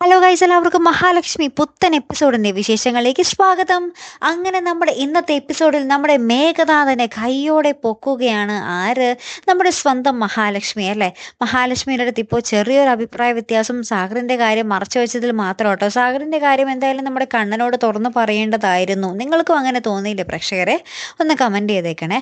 Hello guys, എല്ലാവർക്കും മഹാലക്ഷ്മി പുത്തൻ എപ്പിസോഡിന്റെ വിശേഷങ്ങളിലേക്ക് സ്വാഗതം. അങ്ങനെ നമ്മുടെ ഇന്നത്തെ എപ്പിസോഡിൽ നമ്മുടെ മേഘനാഥനെ കൈയോടെ പൊക്കുകയാണ് ആര്? നമ്മുടെ സ്വന്തം മഹാലക്ഷ്മി അല്ലേ. മഹാലക്ഷ്മിയുടെ അടുത്ത് ഇപ്പോൾ ചെറിയൊരു അഭിപ്രായ വ്യത്യാസം സാഗറിന്റെ കാര്യം മറച്ചു വെച്ചതിൽ മാത്രം കേട്ടോ. സാഗറിന്റെ കാര്യം എന്തായാലും നമ്മുടെ കണ്ണനോട് തുറന്നു പറയേണ്ടതായിരുന്നു. നിങ്ങൾക്കും അങ്ങനെ തോന്നിയില്ലേ പ്രേക്ഷകരെ? ഒന്ന് കമന്റ് ചെയ്തേക്കണേ.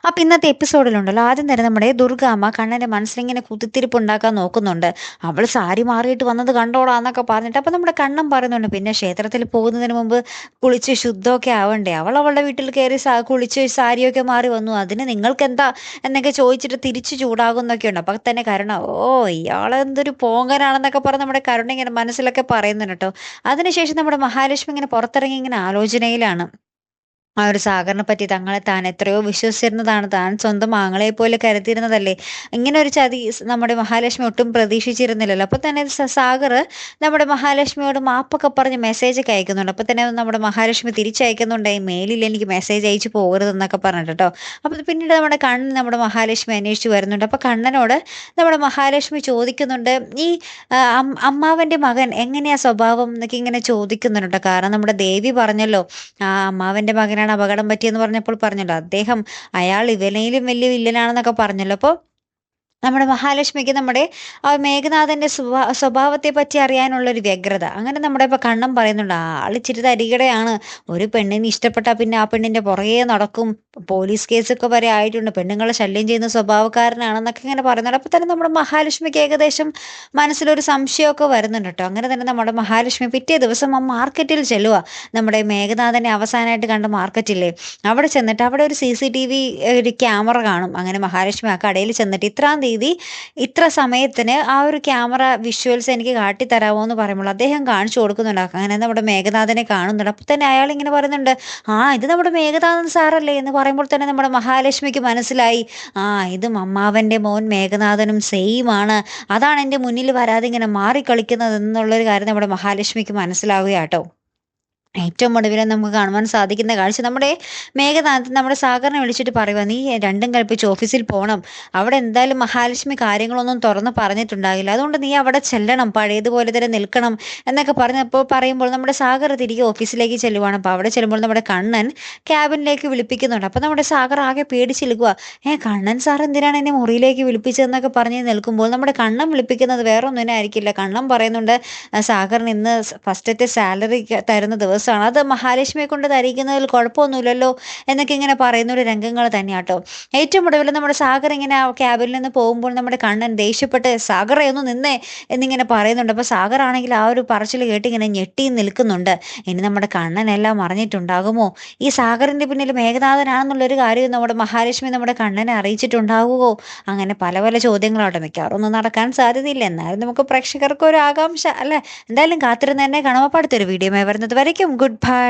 അപ്പൊ ഇന്നത്തെ എപ്പിസോഡിലുണ്ടല്ലോ, ആദ്യം തന്നെ നമ്മുടെ ദുർഗാമ്മ കണ്ണന്റെ മനസ്സിലിങ്ങനെ കുത്തിത്തിരിപ്പ് ഉണ്ടാക്കാൻ നോക്കുന്നുണ്ട്. അവൾ സാരി മാറിയിട്ട് വന്നത് കണ്ടോടാന്നൊക്കെ പറഞ്ഞിട്ട്. അപ്പൊ നമ്മുടെ കണ്ണൻ പറയുന്നുണ്ട്, പിന്നെ ക്ഷേത്രത്തിൽ പോകുന്നതിന് മുമ്പ് കുളിച്ച് ശുദ്ധമൊക്കെ ആവണ്ടേ, അവൾ അവളുടെ വീട്ടിൽ കയറി കുളിച്ച് സാരിയൊക്കെ മാറി വന്നു, അതിന് നിങ്ങൾക്ക് എന്താ എന്നൊക്കെ ചോദിച്ചിട്ട് തിരിച്ചു ചൂടാകുന്നൊക്കെ ഉണ്ട്. അപ്പൊ തന്നെ കരുണ, ഓ ഇയാളെന്തൊരു പോങ്ങനാണെന്നൊക്കെ പറഞ്ഞ് നമ്മുടെ കരുണ ഇങ്ങനെ മനസ്സിലൊക്കെ പറയുന്നുണ്ട് കേട്ടോ. അതിനുശേഷം നമ്മുടെ മഹാലക്ഷ്മി ഇങ്ങനെ പുറത്തിറങ്ങി ഇങ്ങനെ ആലോചനയിലാണ്. ആ ഒരു സാഗറിനെ പറ്റി താൻ എത്രയോ വിശ്വസിച്ചിരുന്നതാണ്, താൻ സ്വന്തം ആങ്ങളെ പോലെ കരുതിയിരുന്നതല്ലേ. ഇങ്ങനെ ഒരു ചതി നമ്മുടെ മഹാലക്ഷ്മി ഒട്ടും പ്രതീക്ഷിച്ചിരുന്നില്ലല്ലോ. അപ്പൊ തന്നെ സാഗർ നമ്മുടെ മഹാലക്ഷ്മിയോട് മാപ്പൊക്കെ പറഞ്ഞ് മെസ്സേജ് ഒക്കെ അയക്കുന്നുണ്ട്. അപ്പൊ തന്നെ നമ്മുടെ മഹാലക്ഷ്മി തിരിച്ചയക്കുന്നുണ്ട്, മെയിലിൽ എനിക്ക് മെസ്സേജ് അയച്ചു പോകരുതെന്നൊക്കെ പറഞ്ഞിട്ട് കേട്ടോ. അപ്പൊ പിന്നീട് നമ്മുടെ കണ്ണൻ നമ്മുടെ മഹാലക്ഷ്മി അന്വേഷിച്ച് വരുന്നുണ്ട്. അപ്പൊ കണ്ണനോട് നമ്മുടെ മഹാലക്ഷ്മി ചോദിക്കുന്നുണ്ട്, ഈ അമ്മാവന്റെ മകൻ എങ്ങനെയാ സ്വഭാവം എന്നൊക്കെ ഇങ്ങനെ ചോദിക്കുന്നുണ്ട്. കാരണം നമ്മുടെ ദേവി പറഞ്ഞല്ലോ, ആ അമ്മാവന്റെ മകനാണ് അപകടം പറ്റിയെന്ന് പറഞ്ഞപ്പോൾ പറഞ്ഞല്ലോ, അയാൾ ഇവനയിലും വലിയ വില്ലനാണെന്നൊക്കെ പറഞ്ഞല്ലോ. അപ്പോൾ നമ്മുടെ മഹാലക്ഷ്മിക്ക് നമ്മുടെ ആ മേഘനാഥന്റെ സ്വഭാവത്തെ പറ്റി അറിയാനുള്ള ഒരു വ്യഗ്രത. അങ്ങനെ നമ്മുടെ ഇപ്പൊ കണ്ണൻ പറയുന്നുണ്ട്, ആൾ ഇച്ചിരി തരികിടയാണ്, ഒരു പെണ്ണിനെ ഇഷ്ടപ്പെട്ടാൽ പിന്നെ ആ പെണ്ണിന്റെ പുറകെ നടക്കും, പോലീസ് കേസൊക്കെ വരെ ആയിട്ടുണ്ട്, പെണ്ണുങ്ങളെ ശല്യം ചെയ്യുന്ന സ്വഭാവക്കാരനാണെന്നൊക്കെ ഇങ്ങനെ പറയുന്നുണ്ട്. അപ്പൊ തന്നെ നമ്മുടെ മഹാലക്ഷ്മിക്ക് ഏകദേശം മനസ്സിലൊരു സംശയമൊക്കെ വരുന്നുണ്ട് കേട്ടോ. അങ്ങനെ തന്നെ നമ്മുടെ മഹാലക്ഷ്മി പിറ്റേ ദിവസം ആ മാർക്കറ്റിൽ ചെല്ലുക. നമ്മുടെ മേഘനാഥനെ അവസാനമായിട്ട് കണ്ട മാർക്കറ്റില്ലേ, അവിടെ ചെന്നിട്ട് അവിടെ ഒരു CCTV ഒരു ക്യാമറ കാണും. അങ്ങനെ മഹാലക്ഷ്മി ആ കടയിൽ ചെന്നിട്ട് ഇത്രാം തീയതി ഇത്ര സമയത്തിന് ആ ഒരു ക്യാമറ വിഷ്വൽസ് എനിക്ക് കാട്ടിത്തരാമോ എന്ന് പറയുമ്പോൾ അദ്ദേഹം കാണിച്ചു കൊടുക്കുന്നുണ്ട്. അങ്ങനെ നമ്മുടെ മേഘനാഥനെ കാണുന്നുണ്ട്. അപ്പോൾ തന്നെ അയാൾ ഇങ്ങനെ പറയുന്നുണ്ട്, ഇത് നമ്മുടെ മേഘനാഥൻ സാറല്ലേ എന്ന് പറയുമ്പോൾ തന്നെ നമ്മുടെ മഹാലക്ഷ്മിക്ക് മനസ്സിലായി, ഇത് അമ്മാവൻ്റെ മോൻ മേഘനാഥനും സെയിം ആണ്, അതാണ് എൻ്റെ മുന്നിൽ വരാതെ ഇങ്ങനെ മാറിക്കളിക്കുന്നത് എന്നുള്ളൊരു കാര്യം നമ്മുടെ മഹാലക്ഷ്മിക്ക് മനസ്സിലാവുകയാട്ടോ. ഏറ്റവും ഒടുവിൽ നമുക്ക് കാണുവാൻ സാധിക്കുന്ന കാഴ്ച, നമ്മുടെ മേഘനാഥൻ നമ്മുടെ സാഗറിനെ വിളിച്ചിട്ട് പറയുക, നീ രണ്ടും കൽപ്പിച്ച് ഓഫീസിൽ പോകണം, അവിടെ എന്തായാലും മഹാലക്ഷ്മി കാര്യങ്ങളൊന്നും തുറന്ന് പറഞ്ഞിട്ടുണ്ടാകില്ല, അതുകൊണ്ട് നീ അവിടെ ചെല്ലണം, പഴയതുപോലെ തന്നെ നിൽക്കണം എന്നൊക്കെ പറയുമ്പോൾ നമ്മുടെ സാഗർ തിരികെ ഓഫീസിലേക്ക് ചെല്ലുവാണ്. അപ്പോൾ അവിടെ ചെല്ലുമ്പോൾ നമ്മുടെ കണ്ണൻ ക്യാബിനിലേക്ക് വിളിപ്പിക്കുന്നുണ്ട്. അപ്പോൾ നമ്മുടെ സാഗർ ആകെ പേടിച്ചിരിക്കുക, കണ്ണൻ സാർ എന്തിനാണ് എന്നെ മുറിയിലേക്ക് വിളിപ്പിച്ചതെന്നൊക്കെ പറഞ്ഞ് നിൽക്കുമ്പോൾ നമ്മുടെ കണ്ണൻ വിളിപ്പിക്കുന്നത് വേറെ ഒന്നിനെ ആയിരിക്കില്ല. കണ്ണൻ പറയുന്നുണ്ട്, സാഗറിന് ഇന്ന് ഫസ്റ്റത്തെ സാലറി തരുന്ന ദിവസമാണ്, അത് മഹാലക്ഷ്മിയെ കൊണ്ട് തരിക്കുന്നതിൽ കുഴപ്പമൊന്നുമില്ലല്ലോ എന്നൊക്കെ ഇങ്ങനെ പറയുന്ന ഒരു രംഗങ്ങൾ തന്നെയാട്ടോ. ഏറ്റവും ഒടുവിൽ നമ്മുടെ സാഗർ ഇങ്ങനെ ആ ക്യാബിൽ നിന്ന് പോകുമ്പോൾ നമ്മുടെ കണ്ണൻ ദേഷ്യപ്പെട്ട്, സാഗറെ ഒന്ന് നിന്നേ എന്നിങ്ങനെ പറയുന്നുണ്ട്. അപ്പോൾ സാഗർ ആണെങ്കിൽ ആ ഒരു പറച്ചിൽ കേട്ട് ഇങ്ങനെ ഞെട്ടി നിൽക്കുന്നുണ്ട്. ഇനി നമ്മുടെ കണ്ണൻ എല്ലാം അറിഞ്ഞിട്ടുണ്ടാകുമോ, ഈ സാഗറിന്റെ പിന്നിൽ മേഘനാഥനാണെന്നുള്ളൊരു കാര്യം നമ്മുടെ മഹാലക്ഷ്മി നമ്മുടെ കണ്ണനെ അറിയിച്ചിട്ടുണ്ടാകുമോ? അങ്ങനെ പല പല ചോദ്യങ്ങളാട്ടോ. മിക്കവാറും ഒന്നും നടക്കാൻ സാധ്യതയില്ല, എന്നാലും നമുക്ക് പ്രേക്ഷകർക്ക് ഒരു ആകാംക്ഷ അല്ലെ. എന്തായാലും കാത്തിരുന്ന് തന്നെ കാണുമ്പോൾ അടുത്തൊരു വീഡിയോ വരുന്നത് വരയ്ക്കും ഗുഡ് ബൈ.